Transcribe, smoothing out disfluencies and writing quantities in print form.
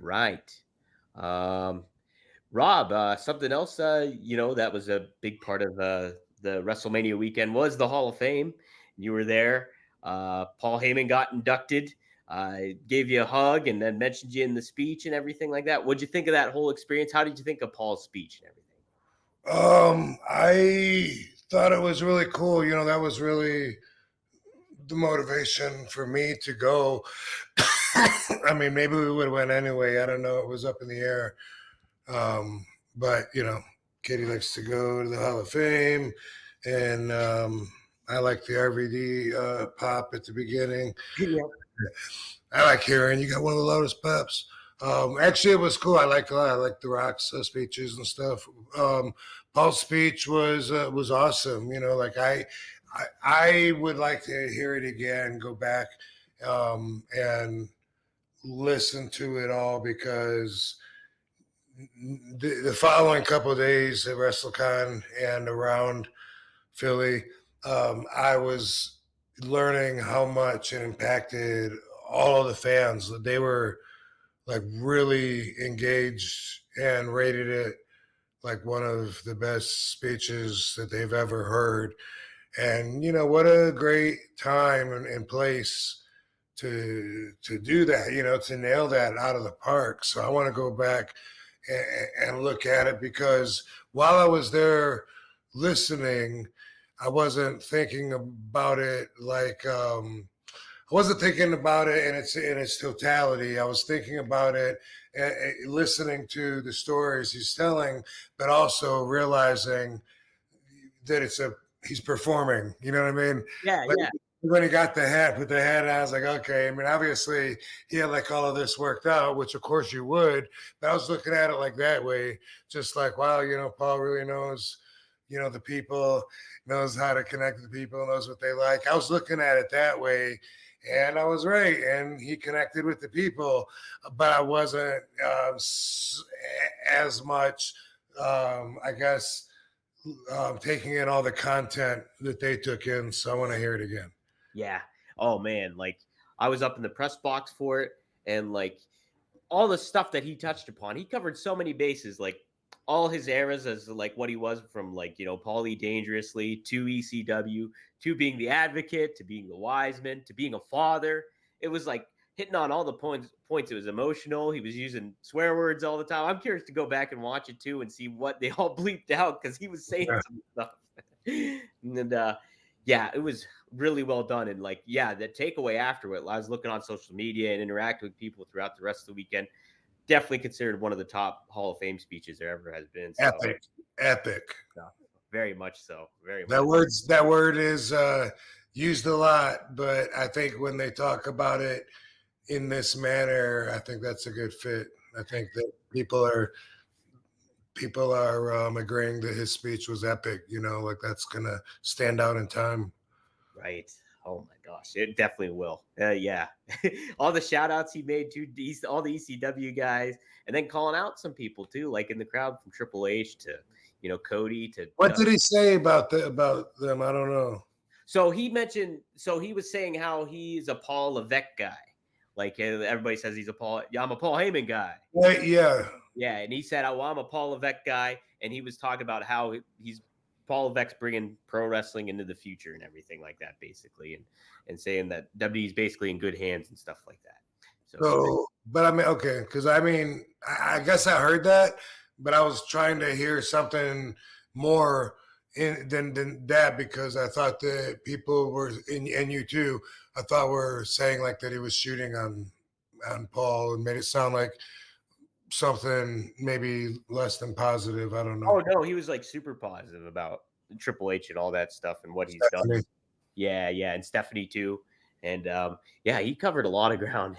Right. Um, Rob, something else, that was a big part of the WrestleMania weekend was the Hall of Fame. You were there. Paul Heyman got inducted, gave you a hug, and then mentioned you in the speech and everything like that. What'd you think of that whole experience? How did you think of Paul's speech and everything? I thought it was really cool. That was really the motivation for me to go. I mean, maybe we would have went anyway. I don't know. It was up in the air. But Katie likes to go to the Hall of Fame, and I like the RVD pop at the beginning. Yep. I like hearing you got one of the loudest pops. Actually, it was cool. I liked a lot. I liked the Rock's speeches and stuff. Paul's speech was awesome. Like I would like to hear it again, go back and listen to it all because the following couple of days at WrestleCon and around Philly, I was learning how much it impacted all of the fans. They were like really engaged and rated it like one of the best speeches that they've ever heard. And what a great time and place to do that, to nail that out of the park. So I want to go back and look at it because while I was there listening, I wasn't thinking about it like I wasn't thinking about it in its totality. I was thinking about it listening to the stories he's telling, but also realizing that he's performing. You know what I mean? Yeah, Like yeah. when he got the hat, put the hat on, I was like, okay. I mean, obviously he had like all of this worked out, which of course you would. But I was looking at it like that way, just like, wow, Paul really knows, the people, knows how to connect with the people, knows what they like. I was looking at it that way. And I was right, and he connected with the people, but I wasn't as much, I guess, taking in all the content that they took in. So I want to hear it again. Yeah. Oh man, like I was up in the press box for it, and like all the stuff that he touched upon, he covered so many bases. Like all his eras as like what he was from Paulie Dangerously to ECW to being the advocate to being the wise man to being a father. It was like hitting on all the points. It was emotional. He was using swear words all the time. I'm curious to go back and watch it too and see what they all bleeped out because he was saying Yeah. some stuff. And yeah, it was really well done. And like, yeah, the takeaway after it, I was looking on social media and interacting with people throughout the rest of the weekend. Definitely considered one of the top Hall of Fame speeches there ever has been. So, Epic, epic. very much so, very That much. word is used a lot, but I think when they talk about it in this manner, I think that's a good fit. I think that people are agreeing that his speech was epic. Like that's gonna stand out in time. Right. Oh my gosh, it definitely will. Yeah, all the shout outs he made to all the ECW guys, and then calling out some people too, like in the crowd from Triple H to Cody to What did he say about them? I don't know. So he mentioned, so he was saying how he's a Paul Levesque guy. Like everybody says he's a Paul. Yeah, I'm a Paul Heyman guy. Right, yeah. Yeah, and he said, "Oh, well, I'm a Paul Levesque guy," and he was talking about how he's Paul Levesque's bringing pro wrestling into the future and everything like that, basically, and saying that WWE is basically in good hands and stuff like that. So he, So, but I mean, okay, because I mean, I guess I heard that, but I was trying to hear something more than that because I thought that people were, and you too, I thought were saying like that he was shooting on Paul and made it sound like something maybe less than positive. I don't know. oh no, he was like super positive about Triple H and all that stuff and what he's done. Stephanie. Yeah, yeah, and Stephanie too. And yeah, he covered a lot of ground.